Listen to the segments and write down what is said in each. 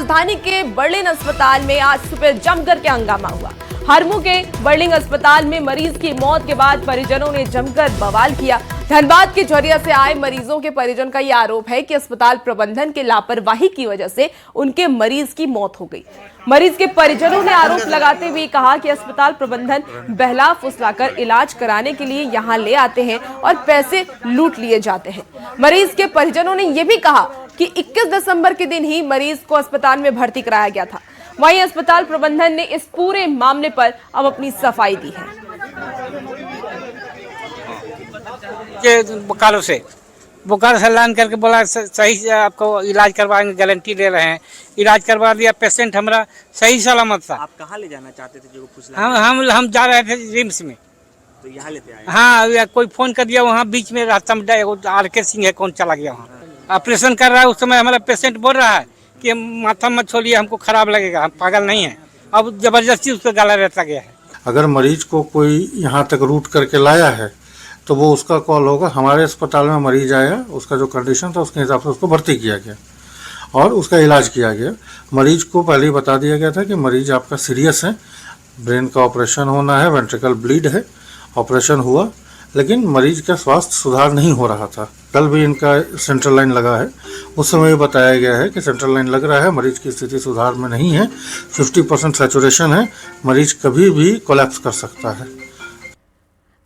राजधानी के बर्लिन अस्पताल में आज सुबह जमकर के हंगामा हुआ। हरमू के बर्लिन अस्पताल में मरीज की मौत के बाद परिजनों ने जमकर बवाल किया। धनबाद के झरिया से आए मरीजों के परिजन का यह आरोप है कि अस्पताल प्रबंधन के लापरवाही की वजह से उनके मरीज की मौत हो गई। मरीज के परिजनों ने आरोप लगाते हुए कहा कि अस्पताल प्रबंधन बहला फुसलाकर इलाज कराने के लिए यहां ले आते हैं और पैसे लूट लिए जाते हैं। मरीज के परिजनों ने यह भी कहा कि 21 दिसंबर के दिन ही मरीज को अस्पताल में भर्ती कराया गया था। वहीं अस्पताल प्रबंधन ने इस पूरे मामले पर अब अपनी सफाई दी है। बुखार से लान करके बोला सही से आपको इलाज करवाएंगे, गारंटी दे रहे हैं। इलाज करवा दिया, पेशेंट हमारा सही सलामत था। आप कहाँ ले जाना चाहते थे जो हम जा रहे थे रिम्स में, तो यहाँ लेते आए? हाँ, कोई फोन कर दिया, वहाँ बीच में रास्ता में RK सिंह है, कौन चला गया वहाँ ऑपरेशन कर रहा है। उस समय हमारा पेशेंट बोल रहा है कि माथा मत छोड़िए, हमको खराब लगेगा, हम पागल नहीं है। अब जबरदस्ती उसको गला रहता गया है। अगर मरीज को कोई यहाँ तक रूट करके लाया है तो वो उसका कॉल होगा। हमारे अस्पताल में मरीज आया, उसका जो कंडीशन था उसके हिसाब से उसको भर्ती किया गया और उसका इलाज किया गया। मरीज को पहले ही बता दिया गया था कि मरीज आपका सीरियस है, ब्रेन का ऑपरेशन होना है, वेंट्रिकल ब्लीड है। ऑपरेशन हुआ, लेकिन मरीज का स्वास्थ्य सुधार नहीं हो रहा था। कल भी इनका सेंट्रल लाइन लगा है, उस समय बताया गया है कि सेंट्रल लाइन लग रहा है, मरीज की स्थिति सुधार में नहीं है, 50% सैचुरेशन है, मरीज कभी भी कोलैप्स कर सकता है।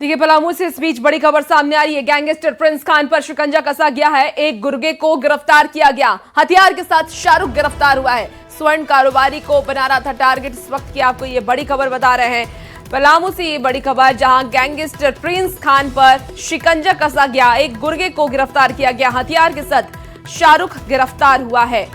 देखिए, पलामू से इस बीच बड़ी खबर सामने आ रही है। गैंगस्टर प्रिंस खान पर शिकंजा कसा गया है। एक गुर्गे को गिरफ्तार किया गया। हथियार के साथ शाहरुख गिरफ्तार हुआ है। स्वर्ण कारोबारी को बना रहा था टारगेट। इस वक्त की आपको ये बड़ी खबर बता रहे हैं पलामू से, ये बड़ी खबर जहां गैंगस्टर प्रिंस खान पर शिकंजा कसा गया। एक गुर्गे को गिरफ्तार किया गया। हथियार के साथ शाहरुख गिरफ्तार हुआ है।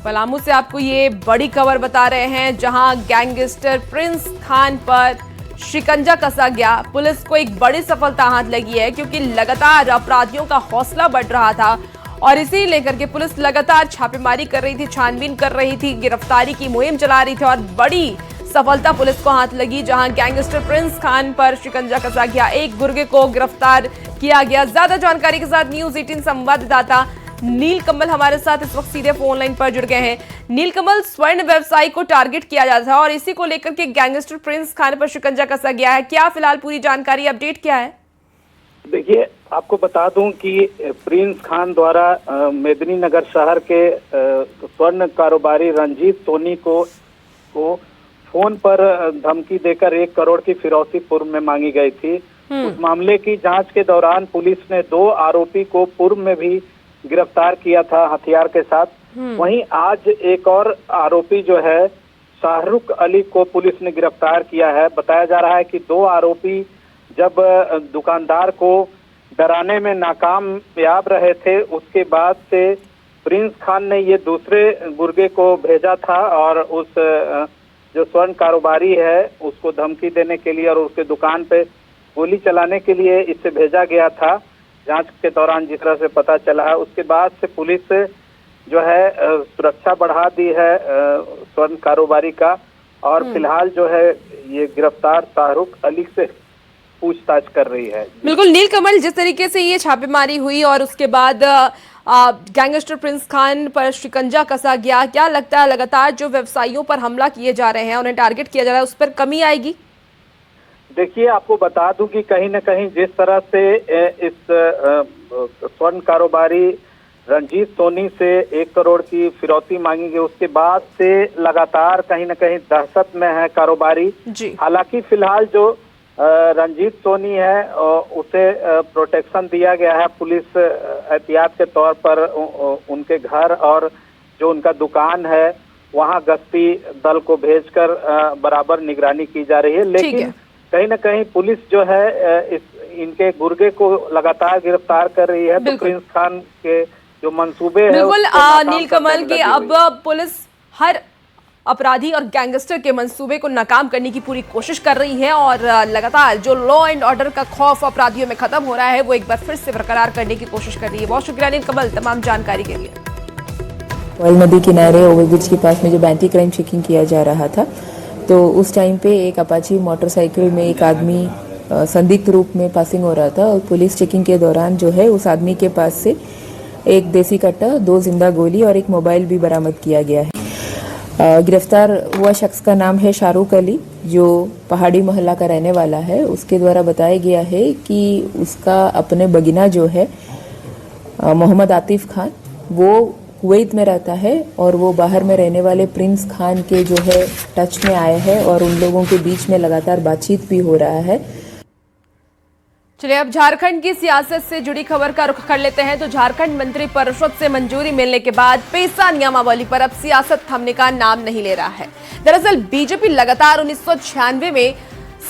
पलामू से आपको ये बड़ी खबर बता रहे हैं जहां गैंगस्टर प्रिंस खान पर शिकंजा कसा गया। पुलिस को एक बड़ी सफलता हाथ लगी है, क्योंकि लगातार अपराधियों का हौसला बढ़ रहा था और इसी लेकर के पुलिस लगातार छापेमारी कर रही थी, छानबीन कर रही थी, गिरफ्तारी की मुहिम चला रही थी और बड़ी सफलता पुलिस को हाथ लगी जहां गैंगस्टर प्रिंस खान पर शिकंजा कसा गया। एक गुर्गे को गिरफ्तार किया गया। ज्यादा जानकारी के साथ न्यूज़ 18 संवाददाता नीलकमल हमारे साथ इस वक्त सीधे फोन लाइन पर जुड़ गए हैं। नीलकमल, स्वर्ण व्यवसायी को टारगेट किया जाता था और इसी को लेकर के गैंगस्टर प्रिंस खान पर शिकंजा कसा गया है। क्या फिलहाल पूरी जानकारी, अपडेट क्या है? देखिए, आपको बता दूं कि प्रिंस खान द्वारा मेदिनीनगर शहर के स्वर्ण कारोबारी रंजीत सोनी को फोन पर धमकी देकर 1 करोड़ की फिरौती पूर्व में मांगी गई थी। उस मामले की जांच के दौरान पुलिस ने 2 आरोपी को पूर्व में भी गिरफ्तार किया था हथियार के साथ। वहीं आज एक और आरोपी जो है शाहरुख अली को पुलिस ने गिरफ्तार किया है। बताया जा रहा है कि 2 आरोपी जब दुकानदार को डराने में नाकामयाब रहे थे, उसके बाद से प्रिंस खान ने ये दूसरे गुर्गे को भेजा था और उस जो स्वर्ण कारोबारी है उसको धमकी देने के लिए और उसके दुकान पे गोली चलाने के लिए इसे भेजा गया था। जांच के दौरान जिस तरह से पता चला है, उसके बाद से पुलिस जो है सुरक्षा बढ़ा दी है स्वर्ण कारोबारी का और फिलहाल जो है ये गिरफ्तार शाहरुख अली से पूछताछ कर रही है। बिल्कुल नीलकमल, जिस तरीके से ये छापेमारी हुई और उसके बाद गैंगस्टर प्रिंस खान पर शिकंजा कसा गया, क्या लगता है लगातार जो व्यवसायियों पर हमला किए जा रहे हैं, उन्हें टारगेट किया जा रहा है, उस पर कमी आएगी? देखिए, आपको बता दूं कि कहीं न कहीं जिस तरह से इस स्वर्ण कारोबारी रंजीत सोनी से 1 करोड़ की फिरौती मांगी गई, उसके बाद से लगातार कहीं न कहीं दहशत में है कारोबारी। हालांकि फिलहाल जो रंजीत सोनी है उसे प्रोटेक्शन दिया गया है। पुलिस एहतियात के तौर पर उनके घर और जो उनका दुकान है वहां गश्ती दल को भेजकर बराबर निगरानी की जा रही है। लेकिन कहीं न कहीं पुलिस जो है इनके गुर्गे को लगातार गिरफ्तार कर रही है। तो प्रिंस खान के जो मंसूबे हैं बिल्कुल नीलकमल की अब पुलिस हर अपराधी और गैंगस्टर के मंसूबे को नाकाम करने की पूरी कोशिश कर रही है और लगातार जो लॉ एंड ऑर्डर का खौफ अपराधियों में खत्म हो रहा है वो एक बार फिर से बरकरार करने की कोशिश कर रही है। बहुत शुक्रिया नीलकमल तमाम जानकारी के लिए। ऑयल नदी किनारे ओवरब्रिज के पास में जब एंटी क्राइम चेकिंग किया जा रहा था तो उस टाइम पे एक अपाची मोटरसाइकिल में एक आदमी संदिग्ध रूप में पासिंग हो रहा था और पुलिस चेकिंग के दौरान जो है उस आदमी के पास से एक देसी कट्टा, 2 जिंदा गोली और एक मोबाइल भी बरामद किया गया है। गिरफ्तार हुआ शख्स का नाम है शाहरुख अली, जो पहाड़ी मोहल्ला का रहने वाला है। उसके द्वारा बताया गया है कि उसका अपने बगिना जो है मोहम्मद आतिफ खान, वो कुवैत में रहता है और वो बाहर में रहने वाले प्रिंस खान के जो है टच में आए हैं और उन लोगों के बीच में लगातार बातचीत भी हो रहा है। चलिए अब झारखंड की सियासत से जुड़ी खबर का रुख कर लेते हैं। तो झारखंड मंत्री परिषद से मंजूरी मिलने के बाद पेशा नियमावली पर अब सियासत थमने का नाम नहीं ले रहा है। दरअसल बीजेपी लगातार 1996 में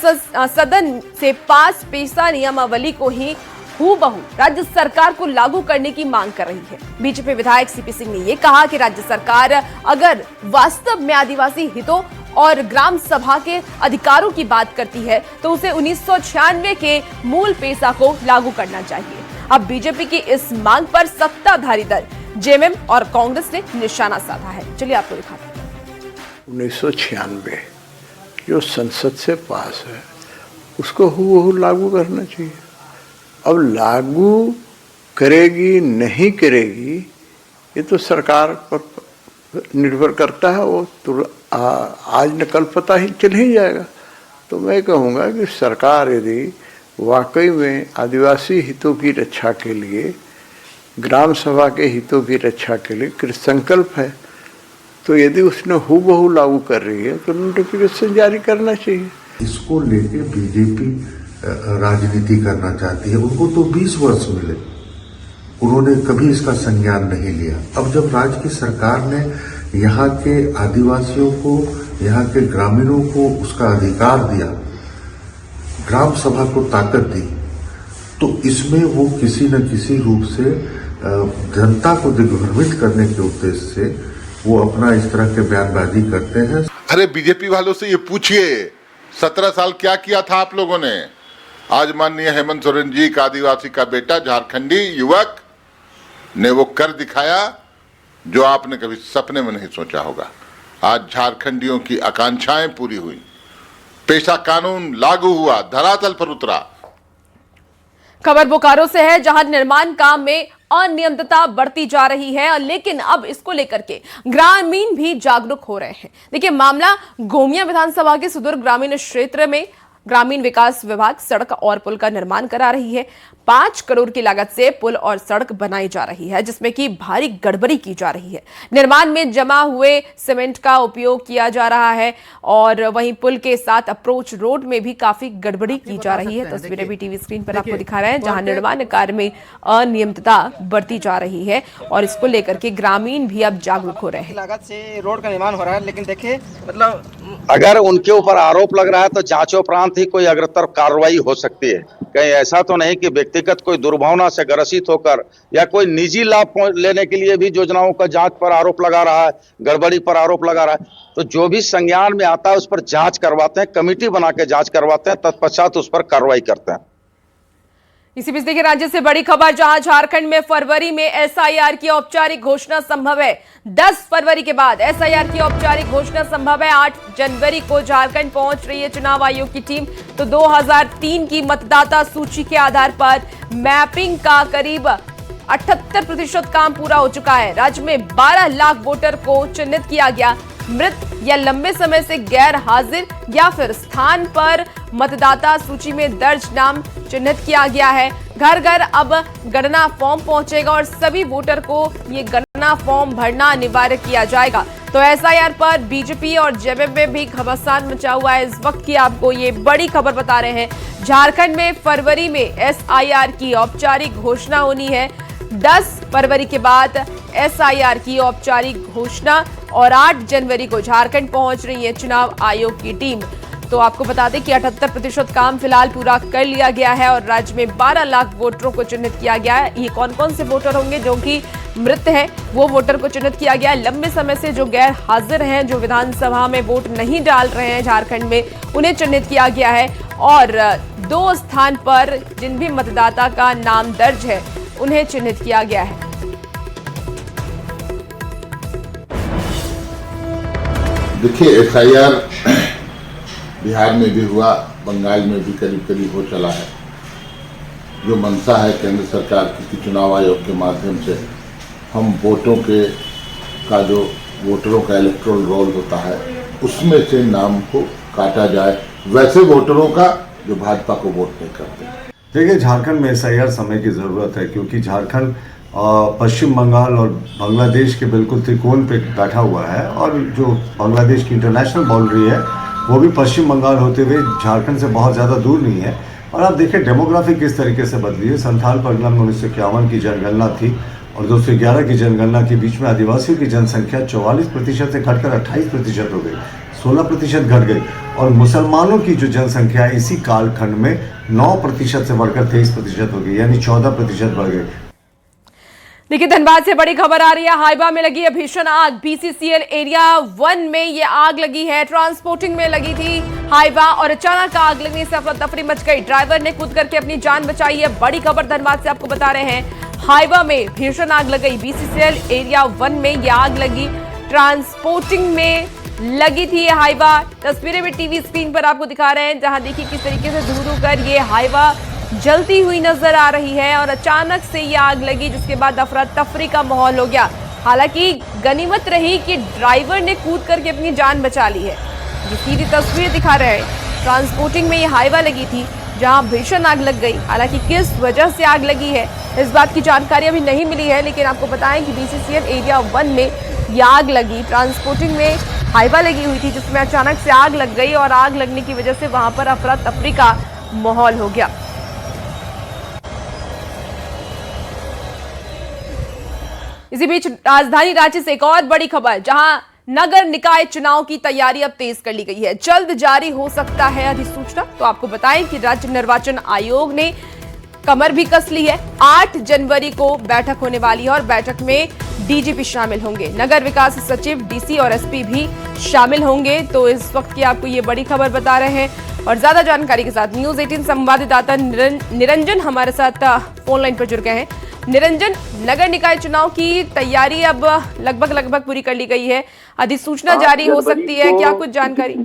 सदन से पास पेशा नियमावली को ही हूबहू राज्य सरकार को लागू करने की मांग कर रही है। बीजेपी विधायक सीपी सिंह ने यह कहा कि राज्य सरकार अगर वास्तव में आदिवासी हितों और ग्राम सभा के अधिकारों की बात करती है तो उसे 1996 के मूल पेशा को लागू करना चाहिए। अब बीजेपी की इस मांग पर सत्ताधारी दल जेएमएम और कांग्रेस ने निशाना साधा है। चलिए आपको दिखाते हैं। 1996 जो संसद से पास है उसको हूबहू लागू करना चाहिए। अब लागू करेगी नहीं करेगी ये तो सरकार पर निर्भर करता है, वो तो आज न कल पता ही चल ही जाएगा। तो मैं कहूँगा कि सरकार यदि वाकई में आदिवासी हितों की रक्षा के लिए, ग्राम सभा के हितों की रक्षा के लिए कृतसंकल्प है तो यदि उसने हूबहू लागू कर रही है तो नोटिफिकेशन जारी करना चाहिए। इसको लेके बीजेपी राजनीति करना चाहती है। उनको तो 20 वर्ष मिले, उन्होंने कभी इसका संज्ञान नहीं लिया। अब जब राज्य की सरकार ने यहाँ के आदिवासियों को, यहाँ के ग्रामीणों को उसका अधिकार दिया, ग्राम सभा को ताकत दी, तो इसमें वो किसी न किसी रूप से जनता को दिग्भ्रमित करने के उद्देश्य से वो अपना इस तरह के बयानबाजी करते हैं। अरे बीजेपी वालों से ये पूछिए 17 साल क्या किया था आप लोगों ने। आज माननीय हेमंत सोरेन जी का आदिवासी का बेटा झारखंडी युवक ने वो कर दिखाया जो आपने कभी सपने में नहीं सोचा होगा। आज झारखंडियों की आकांक्षाएं पूरी हुई, पेशा कानून लागू हुआ, धरातल पर उतरा। खबर बोकारो से है, जहां निर्माण काम में अनियमितता बढ़ती जा रही है, लेकिन अब इसको लेकर के ग्रामीण भी जागरूक हो रहे हैं। देखिए मामला गोमिया विधानसभा के सुदूर ग्रामीण क्षेत्र में ग्रामीण विकास विभाग सड़क और पुल का निर्माण करा रही है। 5 करोड़ की लागत से पुल और सड़क बनाई जा रही है, जिसमें कि भारी गड़बड़ी की जा रही है। निर्माण में जमा हुए सीमेंट का उपयोग किया जा रहा है और वहीं पुल के साथ अप्रोच रोड में भी काफी गड़बड़ी की जा रही है। तस्वीरें भी टीवी स्क्रीन पर आपको दिखा रहे हैं, जहां निर्माण कार्य में अनियमितता बढ़ती जा रही है और इसको लेकर के ग्रामीण भी अब जागरूक हो रहे हैं। लागत से रोड का निर्माण हो रहा है, लेकिन देखिए मतलब अगर उनके ऊपर आरोप लग रहा है तो जांचोपरांत ही कोई अग्रतर कार्रवाई हो सकती है। कहीं ऐसा तो नहीं कि व्यक्तिगत कोई दुर्भावना से ग्रसित होकर या कोई निजी लाभ लेने के लिए भी योजनाओं का जांच पर आरोप लगा रहा है, गड़बड़ी पर आरोप लगा रहा है। तो जो भी संज्ञान में आता है उस पर जांच करवाते हैं, कमेटी बना के जांच करवाते हैं, तत्पश्चात उस पर कार्रवाई करते हैं। इसी बीच देखिए राज्य से बड़ी खबर, जहां झारखंड में फरवरी में एसआईआर की औपचारिक घोषणा संभव है। 10 फरवरी के बाद एसआईआर की औपचारिक घोषणा संभव है। 8 जनवरी को झारखंड पहुंच रही है चुनाव आयोग की टीम। तो 2003 की मतदाता सूची के आधार पर मैपिंग का करीब 78% काम पूरा हो चुका है। राज्य में 12 लाख वोटर को चिन्हित किया गया। मृत या लंबे समय से गैर हाजिर या फिर स्थान पर मतदाता सूची में दर्ज नाम चिन्हित किया गया है। घर घर अब गणना फॉर्म पहुंचेगा और सभी वोटर को ये गणना फॉर्म भरना अनिवार्य किया जाएगा। तो एसआईआर पर बीजेपी और जेएमएम में भी घमासान मचा हुआ है। इस वक्त की आपको ये बड़ी खबर बता रहे हैं, झारखंड में फरवरी में एसआईआर की औपचारिक घोषणा होनी है। 10 फरवरी के बाद एसआईआर की औपचारिक घोषणा और 8 जनवरी को झारखंड पहुंच रही है चुनाव आयोग की टीम। तो आपको बता दें कि 78% काम फिलहाल पूरा कर लिया गया है और राज्य में 12 लाख वोटरों को चिन्हित किया गया है। ये कौन कौन से वोटर होंगे जो कि मृत हैं, वो वोटर को चिन्हित किया गया है। लंबे समय से जो गैर हाजिर हैं, जो विधानसभा में वोट नहीं डाल रहे हैं झारखंड में, उन्हें चिन्हित किया गया है। और 2 स्थान पर जिन भी मतदाता का नाम दर्ज है उन्हें चिन्हित किया गया है। देखिए एसआईआर बिहार में भी हुआ, बंगाल में भी करीब करीब हो चला है। जो मंशा है केंद्र सरकार की चुनाव आयोग के माध्यम से हम वोटों का जो वोटरों का इलेक्टोरल रोल होता है उसमें से नाम को काटा जाए, वैसे वोटरों का जो भाजपा को वोट नहीं करते। देखिए, झारखंड में SIR समय की ज़रूरत है, क्योंकि झारखंड पश्चिम बंगाल और बांग्लादेश के बिल्कुल त्रिकोण पे बैठा हुआ है, और जो बांग्लादेश की इंटरनेशनल बाउंड्री है वो भी पश्चिम बंगाल होते हुए झारखंड से बहुत ज़्यादा दूर नहीं है। और आप देखिए डेमोग्राफी किस तरीके से बदली है। संथाल परगना में 1951 की जनगणना थी और 211 की जनगणना के बीच में आदिवासियों की जनसंख्या 44% से घटकर 28% हो गई, 16% घट गई, और मुसलमानों की जो जनसंख्या इसी कालखंड में 9% से बढ़कर 23% हो गई, यानी 14% बढ़ गई। देखिए, धनबाद से बड़ी खबर आ रही है। हाइबा में लगी है भीषण आग। BCCL एरिया 1 में ये आग लगी है। ट्रांसपोर्टिंग में लगी थी हाइबा और अचानक आग लगने से अफरा तफरी मच गई। ड्राइवर ने कूद करके अपनी जान बचाई है। बड़ी खबर धनबाद से आपको बता रहे हैं। हाइबा में भीषण आग लग गई। BCCL एरिया 1 में ये आग लगी। ट्रांसपोर्टिंग में लगी थी ये हाइबा। तस्वीरें भी टीवी स्क्रीन पर आपको दिखा रहे हैं, जहां देखिए किस तरीके से धू धू कर ये हाइबा जलती हुई नजर आ रही है और अचानक से ये आग लगी, जिसके बाद अफरा तफरी का माहौल हो गया। हालांकि गनीमत रही कि ड्राइवर ने कूद करके अपनी जान बचा ली है। ये सीधी तस्वीर दिखा रहे हैं। ट्रांसपोर्टिंग में ये हाइवा लगी थी जहां भीषण आग लग गई। हालांकि किस वजह से आग लगी है इस बात की जानकारी अभी नहीं मिली है, लेकिन आपको बताएं कि BCCL एरिया 1 में ये आग लगी। ट्रांसपोर्टिंग में हाइवा लगी हुई थी जिसमें अचानक से आग लग गई और आग लगने की वजह से वहां पर अफरा तफरी का माहौल हो गया। इसी बीच राजधानी रांची से एक और बड़ी खबर, जहां नगर निकाय चुनाव की तैयारी अब तेज कर ली गई है। जल्द जारी हो सकता है अधिसूचना। तो आपको बताएं कि राज्य निर्वाचन आयोग ने कमर भी कस ली है। 8 जनवरी को बैठक होने वाली है और बैठक में DGP शामिल होंगे, नगर विकास सचिव, DC और SP भी शामिल होंगे। तो इस वक्त की आपको ये बड़ी खबर बता रहे हैं और ज्यादा जानकारी के साथ न्यूज़ 18 संवाददाता निरंजन हमारे साथ फोन लाइन पर जुड़ गए हैं। निरंजन, नगर निकाय चुनाव की तैयारी अब लगभग पूरी कर ली गई है। अधिसूचना जारी हो सकती है, क्या कुछ जानकारी?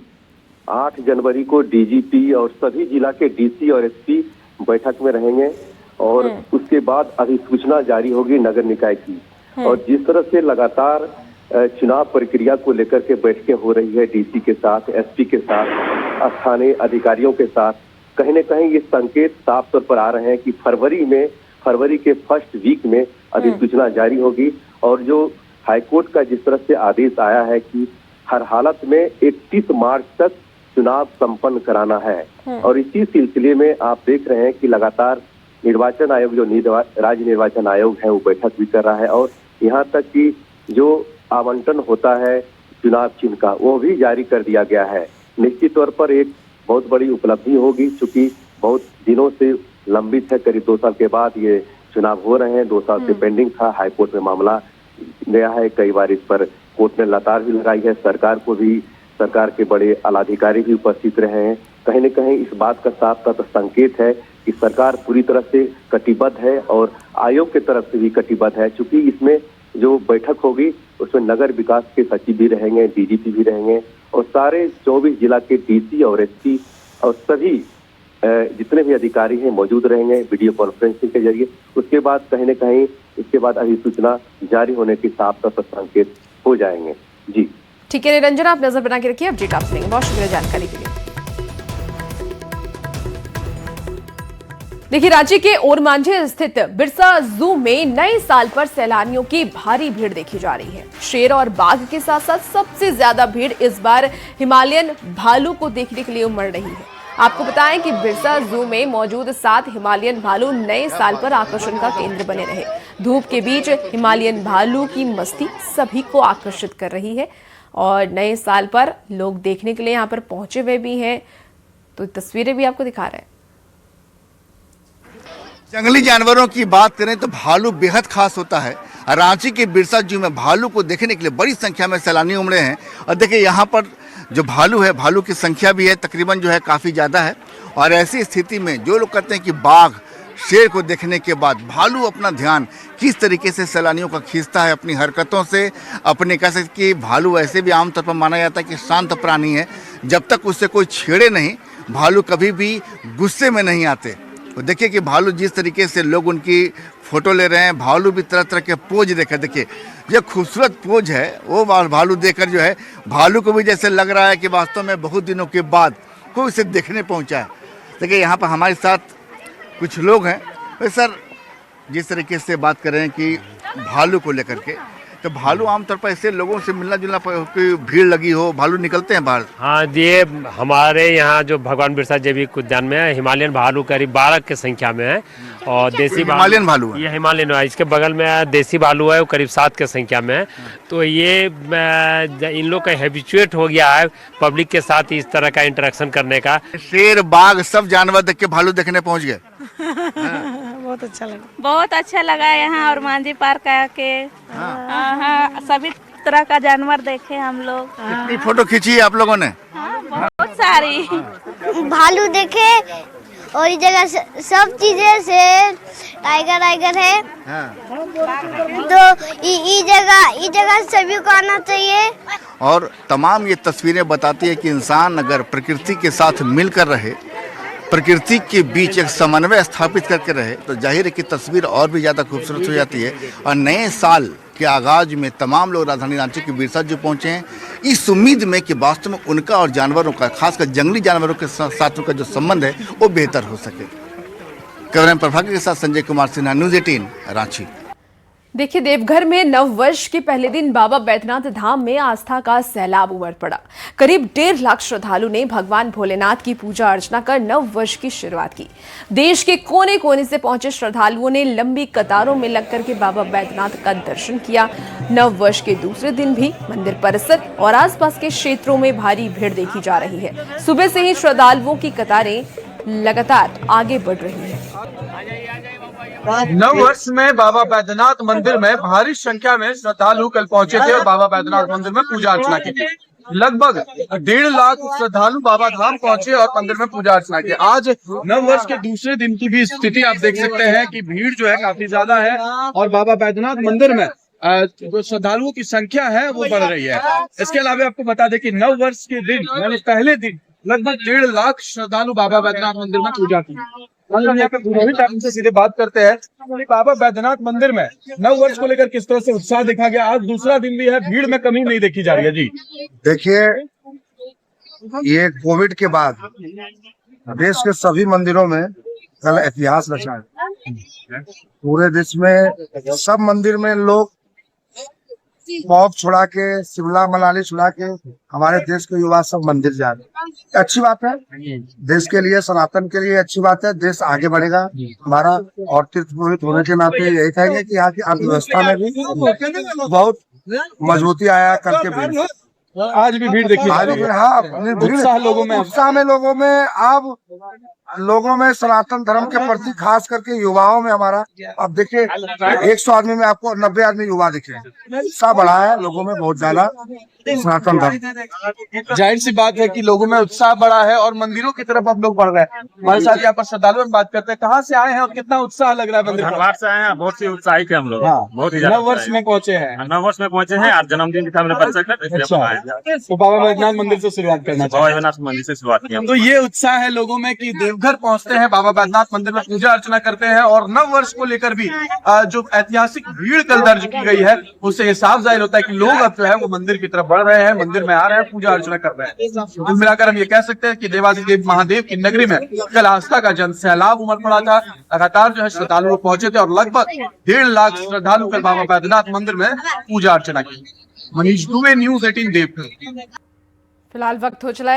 8 जनवरी को DGP और सभी जिला के DC और SP बैठक में रहेंगे और उसके बाद अधिसूचना जारी होगी नगर निकाय की। और जिस तरह से लगातार चुनाव प्रक्रिया को लेकर के बैठकें हो रही है DC के साथ, SP के साथ, स्थानीय अधिकारियों के साथ, कहीं न कहीं ये संकेत साफ तौर पर आ रहे हैं कि फरवरी के फर्स्ट वीक में अधिसूचना जारी होगी। और जो हाईकोर्ट का जिस तरह से आदेश आया है कि हर हालत में 31 मार्च तक चुनाव संपन्न कराना है, और इसी सिलसिले में आप देख रहे हैं कि लगातार निर्वाचन आयोग जो राज्य निर्वाचन आयोग है वो बैठक भी कर रहा है और यहाँ तक कि जो आवंटन होता है चुनाव चिन्ह का वो भी जारी कर दिया गया है। निश्चित तौर पर एक बहुत बड़ी उपलब्धि होगी, चूंकि बहुत दिनों से लंबित है, करीब 2 साल के बाद ये चुनाव हो रहे हैं। 2 साल से पेंडिंग था, हाईकोर्ट में मामला गया है, कई बार इस पर कोर्ट ने लतार भी लगाई है। सरकार के बड़े आलाधिकारी भी उपस्थित रहे हैं। कहीं न कहीं इस बात का साफ साफ संकेत है कि सरकार पूरी तरह से कटिबद्ध है और आयोग की तरफ से भी कटिबद्ध है, चूंकि इसमें जो बैठक होगी उसमें नगर विकास के सचिव भी रहेंगे, DGP भी रहेंगे और सारे 24 जिला के DC और SP और सभी जितने भी अधिकारी हैं मौजूद रहेंगे वीडियो कॉन्फ्रेंसिंग के जरिए। उसके बाद कहीं न कहीं इसके बाद अधिसूचना जारी होने की साफ साफ संकेत हो जाएंगे। जी ठीक है निरंजन, आप नजर बना के रखिए, अपडेट आप देंगे। बहुत शुक्रिया जानकारी के लिए। देखिए, रांची के ओरमांझे स्थित बिरसा जू में नए साल पर सैलानियों की भारी भीड़ देखी जा रही है। शेर और बाघ के साथ साथ सबसे ज्यादा भीड़ इस बार हिमालयन भालू को देखने के लिए उमड़ रही है। आपको बताएं कि बिरसा जू में मौजूद 7 हिमालयन भालू नए साल पर आकर्षण का केंद्र बने रहे। धूप के बीच हिमालयन भालू की मस्ती सभी को आकर्षित कर रही है और नए साल पर लोग देखने के लिए यहाँ पर पहुंचे हुए भी हैं। तो तस्वीरें भी आपको दिखा रहे हैं। जंगली जानवरों की बात करें तो भालू बेहद खास होता है। रांची के बिरसा जू में भालू को देखने के लिए बड़ी संख्या में सैलानी उमड़े हैं और देखिए यहाँ पर जो भालू है, भालू की संख्या भी है तकरीबन जो है काफ़ी ज़्यादा है। और ऐसी स्थिति में जो लोग कहते हैं कि बाघ शेर को देखने के बाद भालू अपना ध्यान किस तरीके से सैलानियों का खींचता है अपनी हरकतों से, अपने कह सकते कि भालू ऐसे भी आमतौर पर माना जाता है कि शांत प्राणी है, जब तक उससे कोई छेड़े नहीं भालू कभी भी गुस्से में नहीं आते। तो देखिए कि भालू जिस तरीके से लोग उनकी फोटो ले रहे हैं, भालू भी तरह तरह के पोज देखे, देखिए ये खूबसूरत पोज है वो भालू देखकर जो है भालू को भी जैसे लग रहा है कि वास्तव में बहुत दिनों के बाद कोई इसे देखने पहुंचा है। देखिए यहाँ पर हमारे साथ कुछ लोग हैं। तो सर जिस तरीके से बात कर रहे हैं कि भालू को लेकर के, तो भालू आमतौर पर ऐसे लोगों से मिलना जुलना कोई भीड़ लगी हो, भालू निकलते हैं बाहर? हाँ, ये हमारे यहाँ जो भगवान बिरसा जैविक उद्यान में है, हिमालयन भालू करीब 12 की संख्या में है और देसी हिमालयन भालू है। ये हिमालयन है। इसके बगल में देसी भालू है, वो करीब 7 की संख्या में है। तो ये इन लोग का हैबिचुएट हो गया है पब्लिक के साथ इस तरह का इंटरेक्शन करने का। शेर, बाघ सब जानवर देख के भालू देखने पहुँच गए। बहुत अच्छा लगा, बहुत अच्छा लगा यहाँ और मांझी पार्क आके। हाँ, सभी तरह का जानवर देखे हम लोग। कितनी फोटो खींची है आप लोगों ने? बहुत सारी। भालू देखे और इस जगह सब चीजें से टाइगर है। तो इस जगह सभी को आना चाहिए। और तमाम ये तस्वीरें बताती है कि इंसान अगर प्रकृति के साथ मिलकर रहे, प्रकृति के बीच एक समन्वय स्थापित करके रहे, तो जाहिर है कि तस्वीर और भी ज़्यादा खूबसूरत हो जाती है। और नए साल के आगाज में तमाम लोग राजधानी रांची के बिरसा जो पहुंचे हैं इस उम्मीद में कि वास्तव में उनका और जानवरों का, खासकर जंगली जानवरों के साथ उनका जो संबंध है वो बेहतर हो सके। कैमरा प्रभाकर के साथ संजय कुमार सिन्हा, न्यूज़ 18 रांची। देखिए, देवघर में नववर्ष के पहले दिन बाबा बैद्यनाथ धाम में आस्था का सैलाब उमड़ पड़ा। करीब 1.5 लाख श्रद्धालु ने भगवान भोलेनाथ की पूजा अर्चना कर नववर्ष की शुरुआत की। देश के कोने कोने से पहुंचे श्रद्धालुओं ने लंबी कतारों में लगकर के बाबा बैद्यनाथ का दर्शन किया। नववर्ष के दूसरे दिन भी मंदिर परिसर और आसपास के क्षेत्रों में भारी भीड़ देखी जा रही है। सुबह से ही श्रद्धालुओं की कतारें लगातार आगे बढ़ रही है। नववर्ष में बाबा बैद्यनाथ मंदिर में भारी संख्या में श्रद्धालु कल पहुंचे थे और बाबा बैद्यनाथ मंदिर में पूजा अर्चना की। लगभग 1.5 लाख श्रद्धालु बाबा धाम पहुंचे और मंदिर में पूजा अर्चना की। आज नववर्ष के दूसरे दिन की भी स्थिति आप देख सकते हैं कि भीड़ जो है काफी ज्यादा है और बाबा बैद्यनाथ मंदिर में जो श्रद्धालुओं की संख्या है वो बढ़ रही है। इसके अलावा आपको बता दें कि नववर्ष के दिन यानी पहले दिन लगभग 1.5 लाख श्रद्धालु बाबा बैद्यनाथ मंदिर में पूजा की। यहाँ पे पुरोहित से सीधे बात करते हैं। बाबा बैद्यनाथ मंदिर में नववर्ष को लेकर किस तरह से उत्साह देखा गया? आज दूसरा दिन भी है, भीड़ में कमी नहीं देखी जा रही है। जी देखिए, ये कोविड के बाद देश के सभी मंदिरों में कल इतिहास रचा है। पूरे देश में सब मंदिर में लोग पॉप छुड़ा के, शिमला मनाली छुड़ा के हमारे देश के युवा सब मंदिर जा रहे हैं। अच्छी बात है, देश के लिए, सनातन के लिए अच्छी बात है। देश आगे बढ़ेगा हमारा। और तीर्थ पुरोहित होने के नाते यही कहेंगे कि यहाँ की अर्थव्यवस्था में भी बहुत मजबूती आया कल के भीड़। आज भी भीड़ देखी, हाँ, उत्साह लोगों में अब लोगों में सनातन धर्म के प्रति खास करके युवाओं में हमारा, अब देखिए 100 आदमी में आपको 90 आदमी युवा दिखे। उत्साह बढ़ा है लोगों में बहुत ज्यादा सनातन धर्म। जाहिर सी बात है कि लोगों में उत्साह बढ़ा है और मंदिरों की तरफ अब लोग बढ़ रहे हैं। हमारे साथ यहाँ पर श्रद्धालुओं में बात करते हैं, कहाँ से आए हैं और कितना उत्साह लग रहा है मंदिर? धनबाद से आए हैं, बहुत ही उत्साहित है हम लोग। बहुत ही नववर्ष में पहुंचे हैं। नववर्ष में पहुंचे हैं, आज जन्मदिन था मेरे बच्चे का, तो बाबा बैद्यनाथ मंदिर से शुरुआत करना चाहिए। बाबा बैद्यनाथ मंदिर से शुरुआत की। तो ये उत्साह है लोगों में कि देवघर पहुंचते हैं, बाबा बैद्यनाथ मंदिर में पूजा अर्चना करते हैं और नववर्ष को लेकर भी जो ऐतिहासिक भीड़ कल दर्ज की गई है उससे ये साफ जाहिर होता है कि लोग अब जो है वो मंदिर की तरफ बढ़ रहे हैं, मंदिर में आ रहे हैं, पूजा अर्चना कर रहे हैं। कुल मिलाकर हम ये कह सकते हैं कि देवाधिदेव महादेव की नगरी में कल आस्था का जन सैलाब उमड़ पड़ा था। लगातार जो है श्रद्धालु पहुंचे थे और लगभग 1.5 लाख श्रद्धालु कल बाबा बैद्यनाथ मंदिर में पूजा अर्चना की। मनीष दुबे, न्यूज़ 18 देवघर। फिलहाल वक्त हो चला है।